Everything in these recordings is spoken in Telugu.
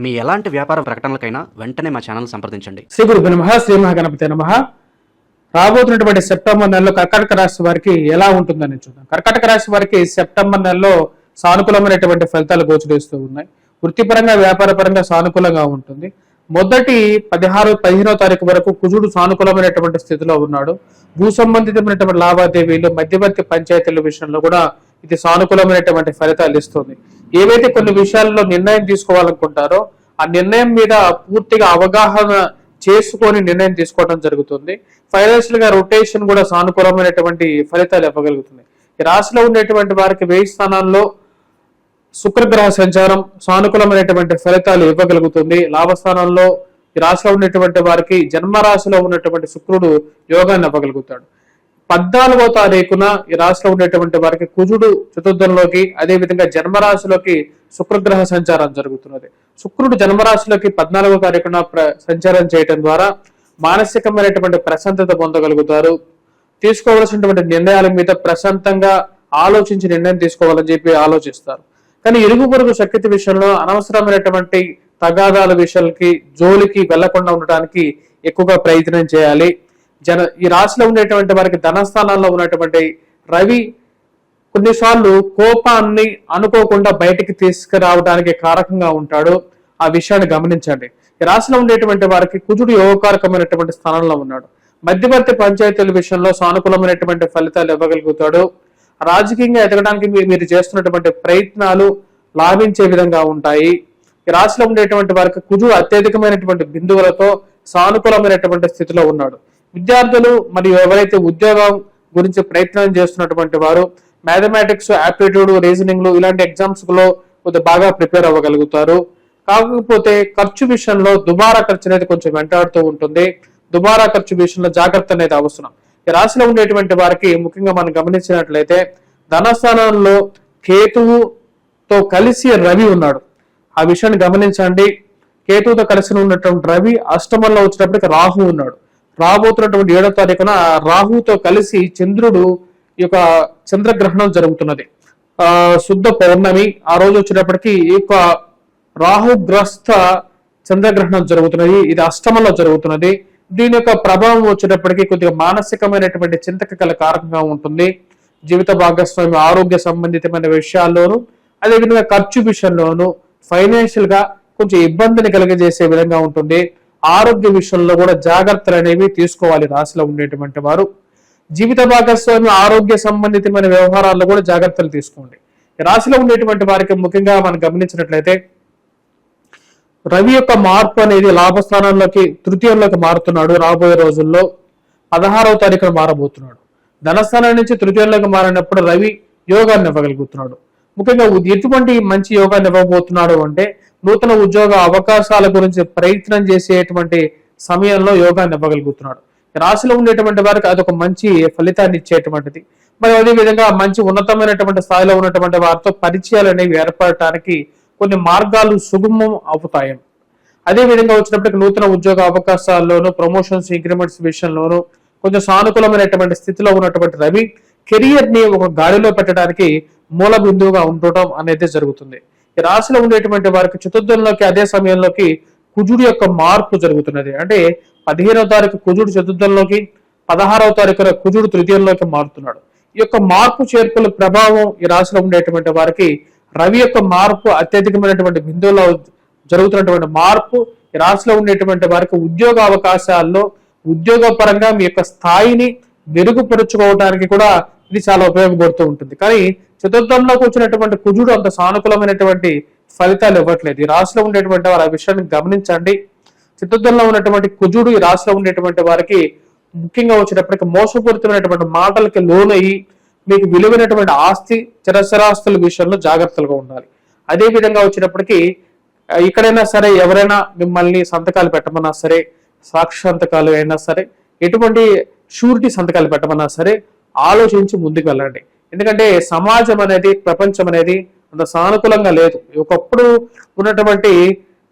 మీ ఎలాంటి వ్యాపార ప్రకటనలకైనా వెంటనే మా ఛానల్ సంప్రదించండి. శ్రీ గురుభ్యో నమః. శ్రీ మహాగణపతి నమః. రాబోతున్నటువంటి సెప్టెంబర్ నెలలో కర్కాటక రాశి వారికి ఎలా ఉంటుందని చూద్దాం. కర్కాటక రాశి వారికి సెప్టెంబర్ నెలలో సానుకూలమైనటువంటి ఫలితాలు గోచరిస్తూ ఉన్నాయి. వృత్తిపరంగా వ్యాపారపరంగా సానుకూలంగా ఉంటుంది. మొదటి 15వ తారీఖు వరకు కుజుడు సానుకూలమైనటువంటి స్థితిలో ఉన్నాడు. భూ సంబంధితమైనటువంటి లావాదేవీలు, మధ్యవర్తి పంచాయతీల విషయంలో కూడా ఇది సానుకూలమైనటువంటి ఫలితాలు ఇస్తుంది. ఏవైతే కొన్ని విషయాల్లో నిర్ణయం తీసుకోవాలనుకుంటారో ఆ నిర్ణయం మీద పూర్తిగా అవగాహన చేసుకొని నిర్ణయం తీసుకోవడం జరుగుతుంది. ఫైనాన్షియల్ గా రొటేషన్ కూడా సానుకూలమైనటువంటి ఫలితాలు ఇవ్వగలుగుతుంది. ఈ రాశిలో ఉండేటువంటి వారికి 1000 స్థానాల్లో శుక్రగ్రహ సంచారం సానుకూలమైనటువంటి ఫలితాలు ఇవ్వగలుగుతుంది. లాభస్థానంలో ఈ రాశిలో ఉన్నటువంటి వారికి జన్మరాశిలో ఉన్నటువంటి శుక్రుడు యోగాన్ని ఇవ్వగలుగుతాడు. 14వ తారీఖున ఈ రాశిలో ఉండేటువంటి వారికి కుజుడు చతుర్థంలోకి, అదే విధంగా జన్మరాశిలోకి శుక్రగ్రహ సంచారం జరుగుతున్నది. శుక్రుడు జన్మరాశిలోకి 14వ తారీఖున సంచారం చేయడం ద్వారా మానసికమైనటువంటి ప్రశాంతత పొందగలుగుతారు. తీసుకోవాల్సినటువంటి నిర్ణయాల మీద ప్రశాంతంగా ఆలోచించి నిర్ణయం తీసుకోవాలని చెప్పి ఆలోచిస్తారు. కానీ ఇరుగు పొరుగు శక్తి విషయంలో అనవసరమైనటువంటి తగాదాల విషయాలకి జోలికి వెళ్లకుండా ఉండటానికి ఎక్కువగా ప్రయత్నం చేయాలి. ఈ రాశిలో ఉండేటువంటి వారికి ధనస్థానాల్లో ఉన్నటువంటి రవి కొన్నిసార్లు కోపాన్ని అనుకోకుండా బయటికి తీసుకురావడానికి కారకంగా ఉంటాడు. ఆ విషయాన్ని గమనించండి. ఈ రాశిలో ఉండేటువంటి వారికి కుజుడు యోగకారకమైనటువంటి స్థానంలో ఉన్నాడు. మధ్యవర్తి పంచాయతీల విషయంలో సానుకూలమైనటువంటి ఫలితాలు ఇవ్వగలుగుతాడు. రాజకీయంగా ఎదగడానికి మీరు చేస్తున్నటువంటి ప్రయత్నాలు లాభించే విధంగా ఉంటాయి. ఈ రాశిలో ఉండేటువంటి వారికి కుజుడు అత్యధికమైనటువంటి బిందువులతో సానుకూలమైనటువంటి స్థితిలో ఉన్నాడు. విద్యార్థులు మరియు ఎవరైతే ఉద్యోగం గురించి ప్రయత్నం చేస్తున్నటువంటి వారు మ్యాథమెటిక్స్, ఆప్టిట్యూడ్, రీజనింగ్ ఇలాంటి ఎగ్జామ్స్ లో కొద్దిగా బాగా ప్రిపేర్ అవ్వగలుగుతారు. కాకపోతే ఖర్చు విషయంలో దుబారా ఖర్చు అనేది కొంచెం వెంటాడుతూ ఉంటుంది. దుబారా ఖర్చు విషయంలో జాగ్రత్త అనేది అవసరం. ఈ రాశిలో ఉండేటువంటి వారికి ముఖ్యంగా మనం గమనించినట్లయితే ధనస్థానంలో కేతువుతో కలిసి రవి ఉన్నాడు. ఆ విషయాన్ని గమనించండి. కేతువుతో కలిసి ఉన్నటువంటి రవి అష్టమంలో వచ్చినప్పటికీ రాహు ఉన్నాడు. రాబోతున్నటువంటి 7వ తారీఖున రాహుతో కలిసి చంద్రుడు ఈ యొక్క చంద్రగ్రహణం జరుగుతున్నది. శుద్ధ పౌర్ణమి ఆ రోజు వచ్చినప్పటికీ ఈ యొక్క రాహుగ్రస్త చంద్రగ్రహణం జరుగుతున్నది. ఇది అష్టమంలో జరుగుతున్నది. దీని యొక్క ప్రభావం వచ్చేటప్పటికీ కొద్దిగా మానసికమైనటువంటి చింతక గల కారకంగా ఉంటుంది. జీవిత భాగస్వామి ఆరోగ్య సంబంధితమైన విషయాల్లోనూ, అదేవిధంగా ఖర్చు విషయంలోనూ ఫైనాన్షియల్ గా కొంచెం ఇబ్బందిని కలిగజేసే విధంగా ఉంటుంది. ఆరోగ్య విషయంలో కూడా జాగ్రత్తలు అనేవి తీసుకోవాలి రాశిలో ఉండేటువంటి వారు. జీవిత భాగస్వామి ఆరోగ్య సంబంధితమైన వ్యవహారాల్లో కూడా జాగ్రత్తలు తీసుకోండి. రాశిలో ఉండేటువంటి వారికి ముఖ్యంగా మనం గమనించినట్లయితే రవి యొక్క మార్పు అనేది లాభస్థానంలోకి తృతీయంలోకి మారుతున్నాడు. రాబోయే రోజుల్లో 16వ తారీఖున మారబోతున్నాడు. ధనస్థానం నుంచి తృతీయంలోకి మారినప్పుడు రవి యోగాన్ని ఇవ్వగలుగుతున్నాడు. ముఖ్యంగా ఎటువంటి మంచి యోగాన్ని ఇవ్వబోతున్నాడు అంటే నూతన ఉద్యోగ అవకాశాల గురించి ప్రయత్నం చేసేటువంటి సమయంలో యోగాన్ని ఇవ్వగలుగుతున్నాడు. రాశిలో ఉండేటువంటి వారికి అదొక మంచి ఫలితాన్ని ఇచ్చేటువంటిది. మరి అదేవిధంగా మంచి ఉన్నతమైనటువంటి స్థాయిలో ఉన్నటువంటి వారితో పరిచయాలు అనేవి ఏర్పడటానికి కొన్ని మార్గాలు సుగమం అవుతాయి. అదే విధంగా వచ్చినప్పటికీ నూతన ఉద్యోగ అవకాశాల్లోనూ, ప్రమోషన్స్, ఇంక్రిమెంట్స్ విషయంలోనూ కొంచెం సానుకూలమైనటువంటి స్థితిలో ఉన్నటువంటి రవి కెరియర్ ని ఒక గాడిలో పెట్టడానికి మూల బిందువుగా ఉండటం అనేది జరుగుతుంది. ఈ రాశిలో ఉండేటువంటి వారికి చతుర్థంలోకి, అదే సమయంలోకి కుజుడు యొక్క మార్పు జరుగుతున్నది. అంటే 15వ తారీఖు కుజుడు చతుర్థంలోకి, 16వ తారీఖున కుజుడు తృతీయంలోకి మారుతున్నాడు. ఈ యొక్క మార్పు చేర్పుల ప్రభావం ఈ రాశిలో ఉండేటువంటి వారికి రవి యొక్క మార్పు అత్యధికమైనటువంటి బిందువులో జరుగుతున్నటువంటి మార్పు ఈ రాశిలో ఉండేటువంటి వారికి ఉద్యోగ అవకాశాల్లో ఉద్యోగ పరంగా మీ యొక్క స్థాయిని మెరుగుపరుచుకోవడానికి కూడా ఇది చాలా ఉపయోగపడుతూ ఉంటుంది. కానీ చతుర్థంలోకి వచ్చినటువంటి కుజుడు అంత సానుకూలమైనటువంటి ఫలితాలు ఇవ్వట్లేదు. ఈ రాశిలో ఉండేటువంటి వారు ఆ విషయాన్ని గమనించండి. చతుర్థంలో ఉన్నటువంటి కుజుడు ఈ రాశిలో ఉండేటువంటి వారికి ముఖ్యంగా వచ్చేటప్పటికి మోసపూరితమైనటువంటి మాటలకి లోనయ్యి మీకు విలువైనటువంటి ఆస్తి, చరసరాస్తుల విషయంలో జాగ్రత్తలుగా ఉండాలి. అదే విధంగా వచ్చేటప్పటికి ఎక్కడైనా సరే ఎవరైనా మిమ్మల్ని సంతకాలు పెట్టమన్నా సరే, సాక్షి సంతకాలు అయినా సరే, ఎటువంటి షూరిటీ సంతకాలు పెట్టమన్నా సరే ఆలోచించి ముందుకు వెళ్ళండి. ఎందుకంటే సమాజం అనేది, ప్రపంచం అనేది అంత సానుకూలంగా లేదు. ఒకప్పుడు ఉన్నటువంటి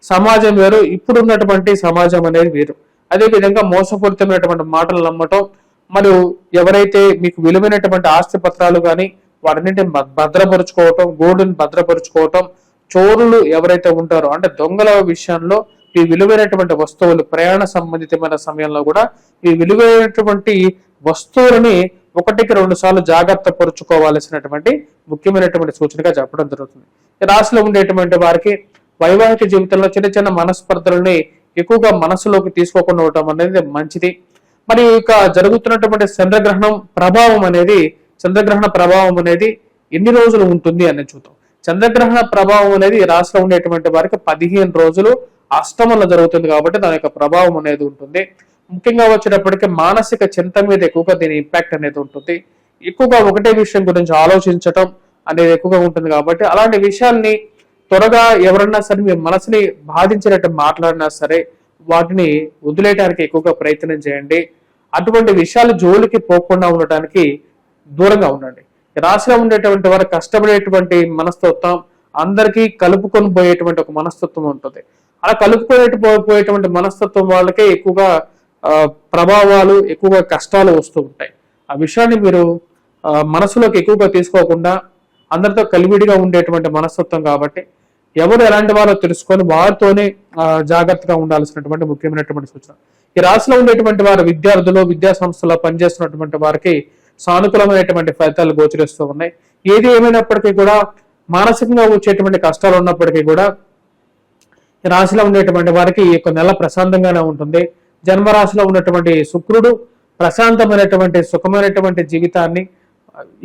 సమాజం వేరు, ఇప్పుడు ఉన్నటువంటి సమాజం అనేది వేరు. అదేవిధంగా మోసపూరితమైనటువంటి మాటలు నమ్మటం, మరియు ఎవరైతే మీకు విలువైనటువంటి ఆస్తి పత్రాలు కానీ వాటన్నింటిని భద్రపరుచుకోవటం, గోల్డ్ని భద్రపరుచుకోవటం, చోరులు ఎవరైతే ఉంటారో అంటే దొంగల విషయంలో ఈ విలువైనటువంటి వస్తువులు ప్రయాణ సంబంధితమైన సమయంలో కూడా ఈ విలువైనటువంటి వస్తువులని 1-2 సార్లు జాగ్రత్త పరుచుకోవాల్సినటువంటి ముఖ్యమైనటువంటి సూచనగా చెప్పడం జరుగుతుంది. ఈ రాశిలో ఉండేటువంటి వారికి వైవాహిక జీవితంలో చిన్న చిన్న మనస్పర్ధలని ఎక్కువగా మనసులోకి తీసుకోకుండా ఉండటం అనేది మంచిది. మరి ఇక జరుగుతున్నటువంటి చంద్రగ్రహణ ప్రభావం అనేది ఎన్ని రోజులు ఉంటుంది అనేది చూద్దాం. చంద్రగ్రహణ ప్రభావం అనేది ఈ రాశిలో ఉండేటువంటి వారికి 15 రోజులు అష్టమంలో జరుగుతుంది కాబట్టి దాని యొక్క ప్రభావం అనేది ఉంటుంది. ముఖ్యంగా వచ్చేటప్పటికి మానసిక చింత మీద ఎక్కువగా దీని ఇంపాక్ట్ అనేది ఉంటుంది. ఎక్కువగా ఒకటే విషయం గురించి ఆలోచించటం అనేది ఎక్కువగా ఉంటుంది కాబట్టి అలాంటి విషయాల్ని త్వరగా ఎవరన్నా సరే మీ మనసుని బాధించినట్టు మాట్లాడినా సరే వాటిని వదిలేయడానికి ఎక్కువగా ప్రయత్నం చేయండి. అటువంటి విషయాలు జోలికి పోకుండా ఉండటానికి దూరంగా ఉండండి. రాశిలో ఉండేటువంటి వారు కష్టపడేటువంటి మనస్తత్వం, అందరికీ కలుపుకొని పోయేటువంటి ఒక మనస్తత్వం ఉంటుంది. అలా పోయేటువంటి మనస్తత్వం వాళ్ళకే ఎక్కువగా ప్రభావాలు, ఎక్కువగా కష్టాలు వస్తూ ఉంటాయి. ఆ విషయాన్ని మీరు మనసులోకి ఎక్కువగా తీసుకోకుండా అందరితో కలివిడిగా ఉండేటువంటి మనస్తత్వం కాబట్టి ఎవరు ఎలాంటి వారో తెలుసుకొని వారితోనే జాగ్రత్తగా ఉండాల్సినటువంటి ముఖ్యమైనటువంటి సూచన. ఈ రాశిలో ఉండేటువంటి వారు విద్యార్థులు, విద్యా సంస్థలో పనిచేస్తున్నటువంటి వారికి సానుకూలమైనటువంటి ఫలితాలు గోచరిస్తూ ఉన్నాయి. ఏది ఏమైనప్పటికీ కూడా మానసికంగా వచ్చేటువంటి కష్టాలు ఉన్నప్పటికీ కూడా ఈ రాశిలో ఉండేటువంటి వారికి ఈ యొక్క నెల ప్రశాంతంగానే ఉంటుంది. జన్మరాశిలో ఉన్నటువంటి శుక్రుడు ప్రశాంతమైనటువంటి సుఖమైనటువంటి జీవితాన్ని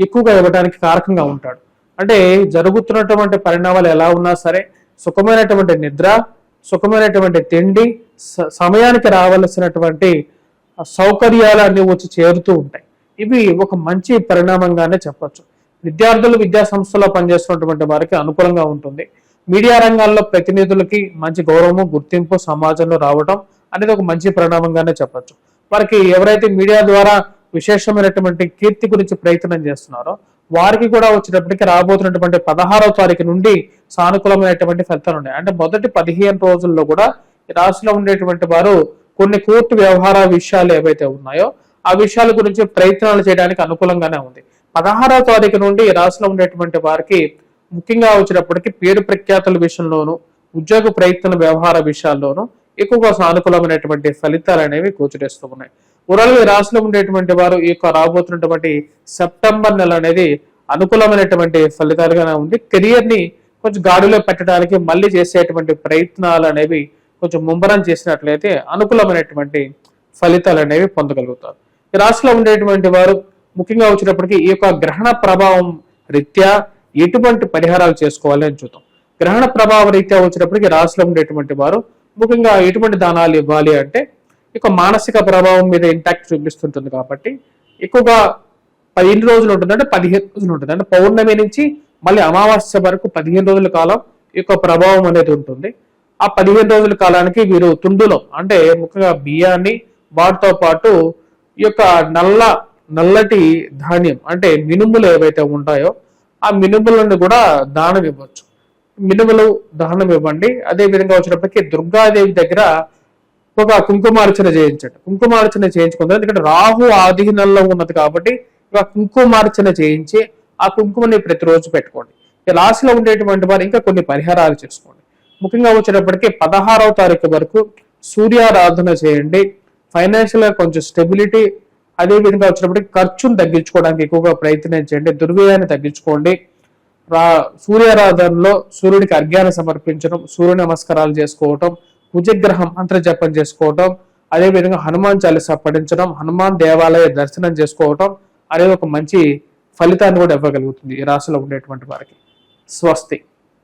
ఎక్కువగా ఇవ్వడానికి కారకంగా ఉంటాడు. అంటే జరుగుతున్నటువంటి పరిణామాలు ఎలా ఉన్నా సరే సుఖమైనటువంటి నిద్ర, సుఖమైనటువంటి తిండి, సమయానికి రావాల్సినటువంటి సౌకర్యాలు అన్ని వచ్చి చేరుతూ ఉంటాయి. ఇవి ఒక మంచి పరిణామంగానే చెప్పొచ్చు. విద్యార్థులు విద్యా సంస్థలో పనిచేస్తున్నటువంటి వారికి అనుకూలంగా ఉంటుంది. మీడియా రంగాల్లో ప్రతినిధులకి మంచి గౌరవము, గుర్తింపు సమాజంలో రావడం అనేది ఒక మంచి పరిణామంగానే చెప్పొచ్చు. వారికి ఎవరైతే మీడియా ద్వారా విశేషమైనటువంటి కీర్తి గురించి ప్రయత్నం చేస్తున్నారో వారికి కూడా వచ్చేటప్పటికి రాబోతున్నటువంటి 16వ తారీఖు నుండి సానుకూలమైనటువంటి ఫలితాలు ఉన్నాయి. అంటే మొదటి 15 రోజుల్లో కూడా ఈ రాశిలో ఉండేటువంటి వారు కొన్ని కోర్టు వ్యవహార విషయాలు ఏవైతే ఉన్నాయో ఆ విషయాల గురించి ప్రయత్నాలు చేయడానికి అనుకూలంగానే ఉంది. 16వ తారీఖు నుండి ఈ రాశిలో ఉండేటువంటి వారికి ముఖ్యంగా వచ్చేటప్పటికి పేరు ప్రఖ్యాతుల విషయంలోను, ఉద్యోగ ప్రయత్న వ్యవహార విషయాల్లోనూ ఎక్కువగా సానుకూలమైనటువంటి ఫలితాలు అనేవి గోచరిస్తూ ఉన్నాయి. ఓవరాల్గా ఈ రాశిలో ఉండేటువంటి వారు ఈ యొక్క రాబోతున్నటువంటి సెప్టెంబర్ నెల అనేది అనుకూలమైనటువంటి ఫలితాలుగానే ఉంది. కెరియర్ ని కొంచెం గాడిలో పెట్టడానికి మళ్ళీ చేసేటువంటి ప్రయత్నాలు అనేవి కొంచెం ముమ్మరం చేసినట్లయితే అనుకూలమైనటువంటి ఫలితాలు అనేవి పొందగలుగుతారు. ఈ రాశిలో ఉండేటువంటి వారు ముఖ్యంగా వచ్చేటప్పటికి ఈ యొక్క గ్రహణ ప్రభావం రీత్యా ఎటువంటి పరిహారాలు చేసుకోవాలి అని చూద్దాం. గ్రహణ ప్రభావం రీత్యా వచ్చేటప్పటికి రాశిలో ఉండేటువంటి వారు ముఖ్యంగా ఎటువంటి దానాలు ఇవ్వాలి అంటే ఇక మానసిక ప్రభావం మీద ఇంపాక్ట్ చూపిస్తుంటుంది కాబట్టి ఎక్కువగా 15 రోజులు ఉంటుంది, అంటే 15 రోజులు ఉంటుంది. అంటే పౌర్ణమి నుంచి మళ్ళీ అమావాస్య వరకు 15 రోజుల కాలం ఈ యొక్క ప్రభావం అనేది ఉంటుంది. ఆ 15 రోజుల కాలానికి వీరు తుండులో అంటే ముఖ్యంగా బియ్యాన్ని వాటితో పాటు ఈ యొక్క నల్లటి ధాన్యం అంటే మినుములు ఏవైతే ఉంటాయో ఆ మినుముల నుండి కూడా దానం ఇవ్వచ్చు. మినుములు దానం ఇవ్వండి. అదే విధంగా వచ్చినప్పటికీ దుర్గాదేవి దగ్గర ఒక కుంకుమార్చన చేయించండి. కుంకుమార్చన చేయించుకుంటారు, ఎందుకంటే రాహు ఆధీనంలో ఉన్నది కాబట్టి ఇక కుంకుమార్చన చేయించి ఆ కుంకుమని ప్రతిరోజు పెట్టుకోండి. ఈ రాశిలో ఉండేటువంటి వారు ఇంకా కొన్ని పరిహారాలు చేసుకోండి. ముఖ్యంగా వచ్చేటప్పటికి 16వ తారీఖు వరకు సూర్యారాధన చేయండి. ఫైనాన్షియల్ గా కొంచెం స్టెబిలిటీ, అదే విధంగా వచ్చినప్పటికీ ఖర్చును తగ్గించుకోవడానికి ఎక్కువగా ప్రయత్నం చేయండి. దుర్వ్యయాన్ని తగ్గించుకోండి. సూర్యారాధనలో సూర్యుడికి అర్ఘ్యాన్ని సమర్పించడం, సూర్య నమస్కారాలు చేసుకోవటం, కుజగ్రహం మంత్రజపం చేసుకోవటం, అదే విధంగా హనుమాన్ చాలీసా పఠించడం, హనుమాన్ దేవాలయ దర్శనం చేసుకోవటం అనేది ఒక మంచి ఫలితాన్ని కూడా ఇవ్వగలుగుతుంది ఈ రాశిలో ఉండేటువంటి వారికి. స్వస్తి.